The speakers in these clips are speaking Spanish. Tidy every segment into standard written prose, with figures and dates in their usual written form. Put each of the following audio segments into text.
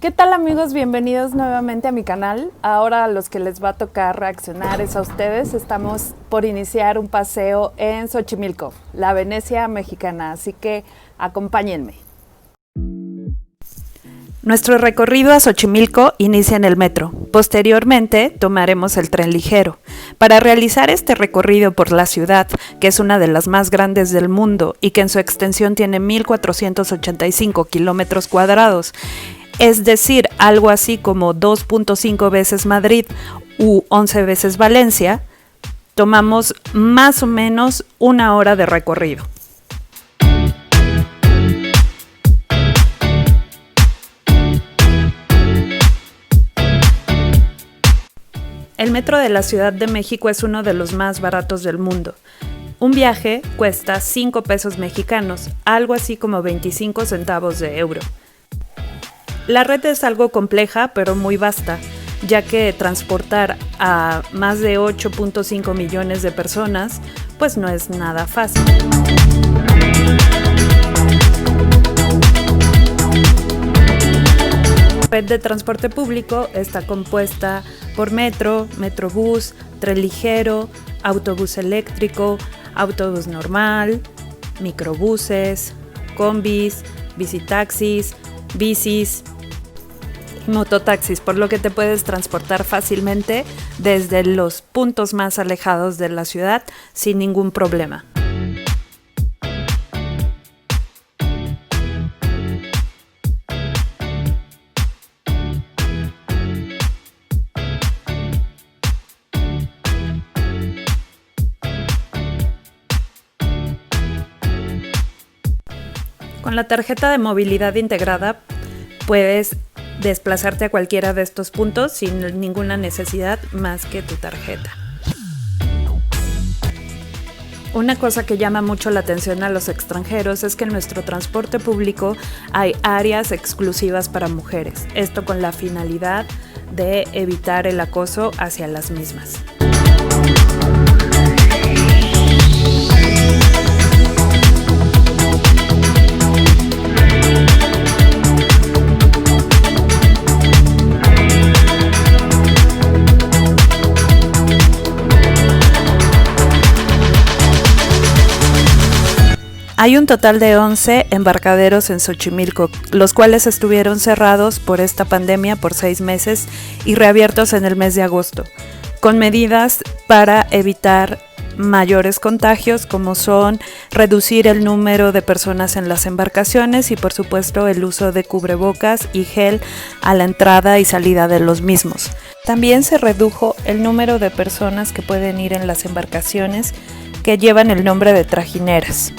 ¿Qué tal, amigos? Bienvenidos nuevamente a mi canal. Ahora a los que les va a tocar reaccionar es a ustedes. Estamos por iniciar un paseo en Xochimilco, la Venecia mexicana, así que acompáñenme. Nuestro recorrido a Xochimilco inicia en el metro. Posteriormente tomaremos el tren ligero. Para realizar este recorrido por la ciudad, que es una de las más grandes del mundo y que en su extensión tiene 1,485 kilómetros cuadrados, es decir, algo así como 2.5 veces Madrid u 11 veces Valencia, tomamos más o menos una hora de recorrido. El metro de la Ciudad de México es uno de los más baratos del mundo. Un viaje cuesta 5 pesos mexicanos, algo así como 25 centavos de euro. La red es algo compleja, pero muy vasta, ya que transportar a más de 8.5 millones de personas, pues no es nada fácil. La red de transporte público está compuesta por metro, metrobús, tren ligero, autobús eléctrico, autobús normal, microbuses, combis, bicitaxis, bicis y mototaxis, por lo que te puedes transportar fácilmente desde los puntos más alejados de la ciudad sin ningún problema. Con la tarjeta de movilidad integrada puedes desplazarte a cualquiera de estos puntos sin ninguna necesidad más que tu tarjeta. Una cosa que llama mucho la atención a los extranjeros es que en nuestro transporte público hay áreas exclusivas para mujeres, esto con la finalidad de evitar el acoso hacia las mismas. Hay un total de 11 embarcaderos en Xochimilco, los cuales estuvieron cerrados por esta pandemia por 6 meses y reabiertos en el mes de agosto, con medidas para evitar mayores contagios, como son reducir el número de personas en las embarcaciones y, por supuesto, el uso de cubrebocas y gel a la entrada y salida de los mismos. También se redujo el número de personas que pueden ir en las embarcaciones que llevan el nombre de trajineras.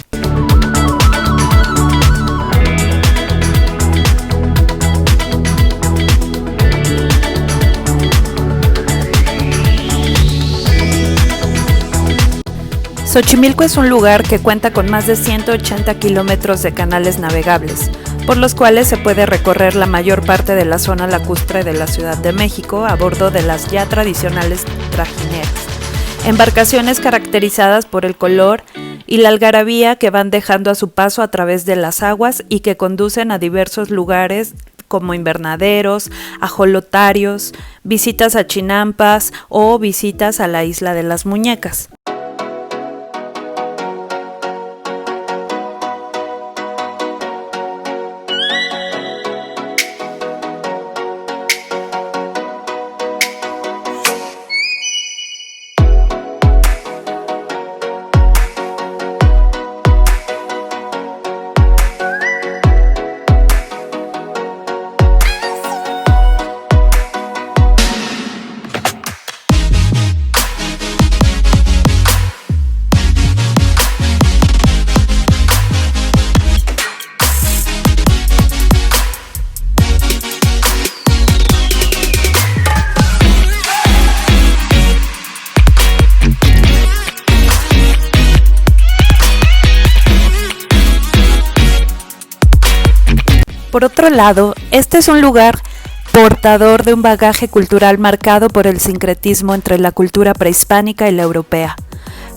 Xochimilco es un lugar que cuenta con más de 180 kilómetros de canales navegables, por los cuales se puede recorrer la mayor parte de la zona lacustre de la Ciudad de México a bordo de las ya tradicionales trajineras. Embarcaciones caracterizadas por el color y la algarabía que van dejando a su paso a través de las aguas y que conducen a diversos lugares como invernaderos, ajolotarios, visitas a chinampas o visitas a la Isla de las Muñecas. Por otro lado, este es un lugar portador de un bagaje cultural marcado por el sincretismo entre la cultura prehispánica y la europea,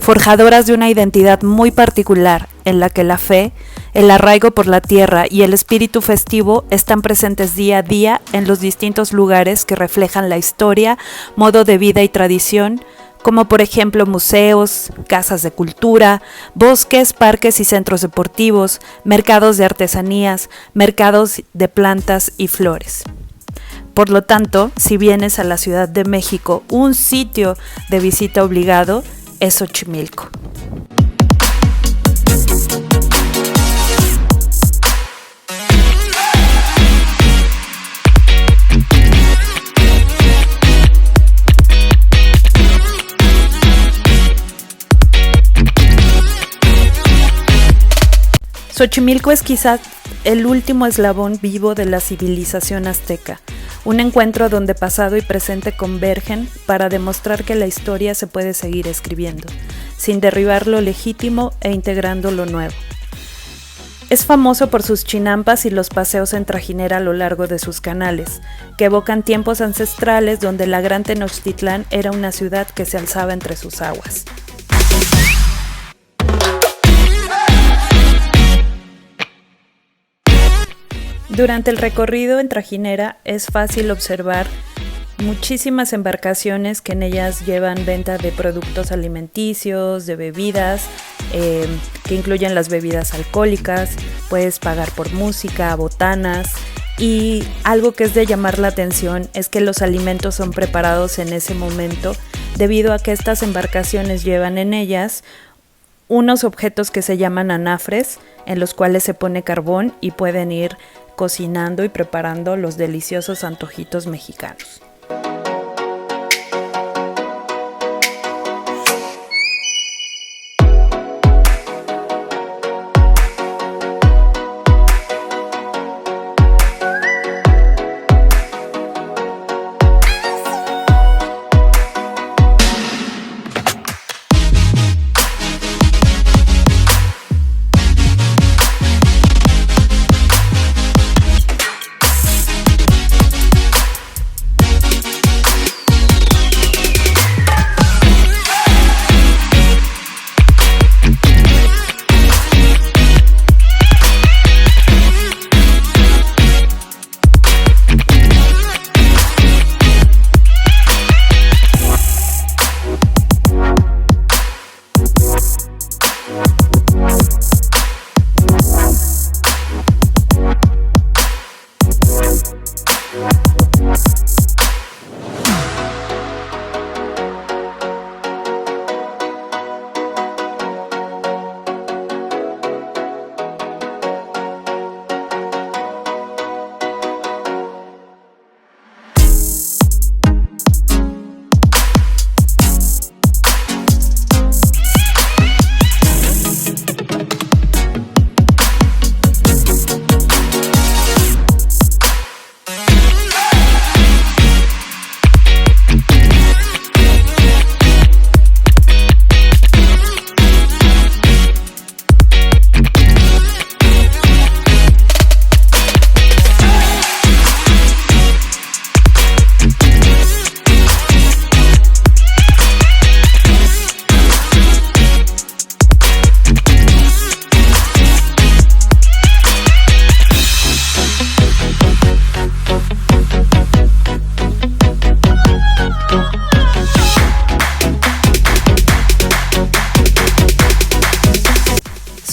forjadoras de una identidad muy particular en la que la fe El arraigo por la tierra y el espíritu festivo están presentes día a día en los distintos lugares que reflejan la historia, modo de vida y tradición, como por ejemplo museos, casas de cultura, bosques, parques y centros deportivos, mercados de artesanías, mercados de plantas y flores. Por lo tanto, si vienes a la Ciudad de México, un sitio de visita obligado es Xochimilco. Xochimilco es quizá el último eslabón vivo de la civilización azteca, un encuentro donde pasado y presente convergen para demostrar que la historia se puede seguir escribiendo, sin derribar lo legítimo e integrando lo nuevo. Es famoso por sus chinampas y los paseos en trajinera a lo largo de sus canales, que evocan tiempos ancestrales donde la gran Tenochtitlán era una ciudad que se alzaba entre sus aguas. Durante el recorrido en trajinera es fácil observar muchísimas embarcaciones que en ellas llevan venta de productos alimenticios, de bebidas, que incluyen las bebidas alcohólicas, puedes pagar por música, botanas, y algo que es de llamar la atención es que los alimentos son preparados en ese momento debido a que estas embarcaciones llevan en ellas unos objetos que se llaman anafres, en los cuales se pone carbón y pueden ir cocinando y preparando los deliciosos antojitos mexicanos.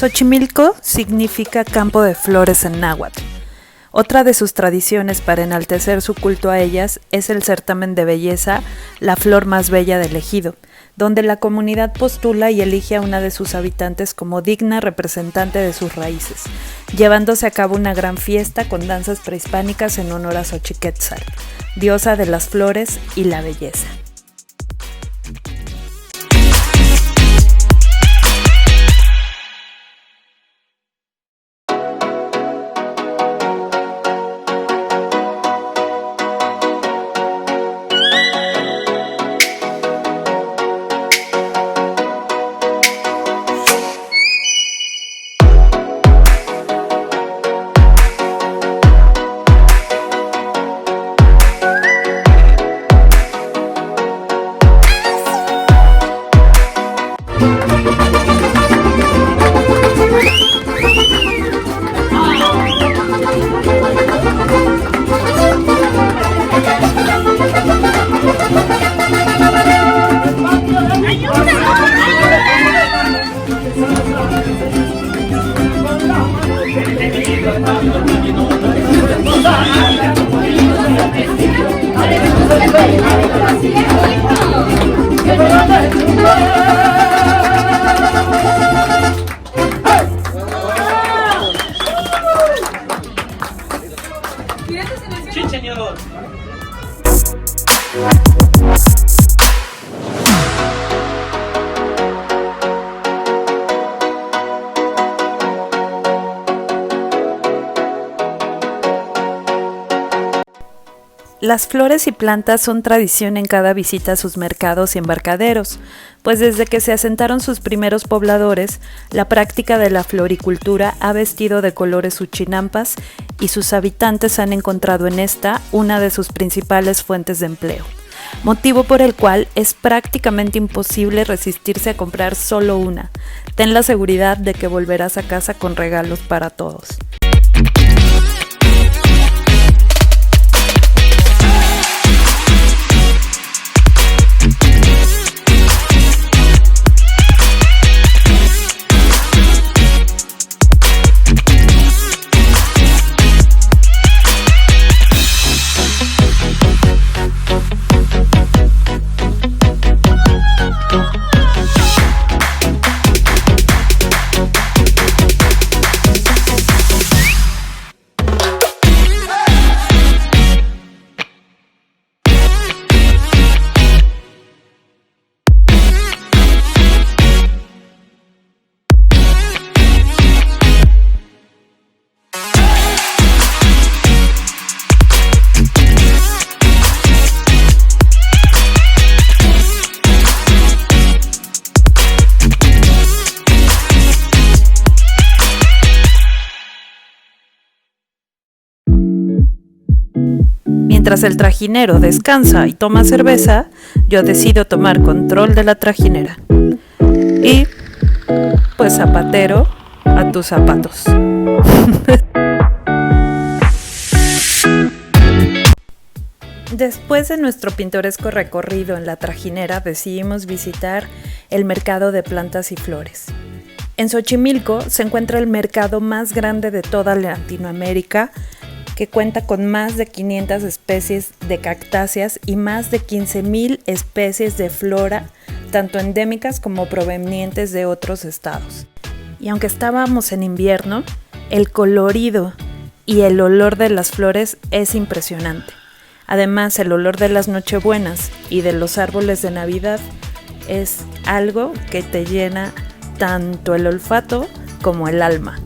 Xochimilco significa campo de flores en náhuatl. Otra de sus tradiciones para enaltecer su culto a ellas es el certamen de belleza La Flor Más Bella del Ejido, donde la comunidad postula y elige a una de sus habitantes como digna representante de sus raíces, llevándose a cabo una gran fiesta con danzas prehispánicas en honor a Xochiquétzatl, diosa de las flores y la belleza. Sí, señor. Las flores y plantas son tradición en cada visita a sus mercados y embarcaderos, pues desde que se asentaron sus primeros pobladores, la práctica de la floricultura ha vestido de colores sus chinampas y sus habitantes han encontrado en esta una de sus principales fuentes de empleo, motivo por el cual es prácticamente imposible resistirse a comprar solo una. Ten la seguridad de que volverás a casa con regalos para todos. Mientras el trajinero descansa y toma cerveza, yo decido tomar control de la trajinera. Y, pues zapatero, a tus zapatos. Después de nuestro pintoresco recorrido en la trajinera, decidimos visitar el mercado de plantas y flores. En Xochimilco se encuentra el mercado más grande de toda Latinoamérica, que cuenta con más de 500 especies de cactáceas y más de 15,000 especies de flora, tanto endémicas como provenientes de otros estados. Y aunque estábamos en invierno, el colorido y el olor de las flores es impresionante. Además, el olor de las nochebuenas y de los árboles de Navidad es algo que te llena tanto el olfato como el alma.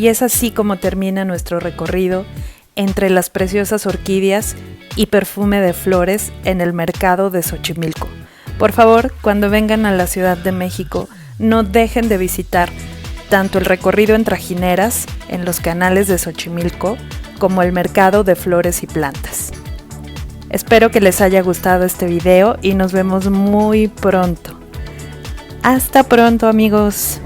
Y es así como termina nuestro recorrido entre las preciosas orquídeas y perfume de flores en el mercado de Xochimilco. Por favor, cuando vengan a la Ciudad de México, no dejen de visitar tanto el recorrido en trajineras en los canales de Xochimilco como el mercado de flores y plantas. Espero que les haya gustado este video y nos vemos muy pronto. Hasta pronto, amigos.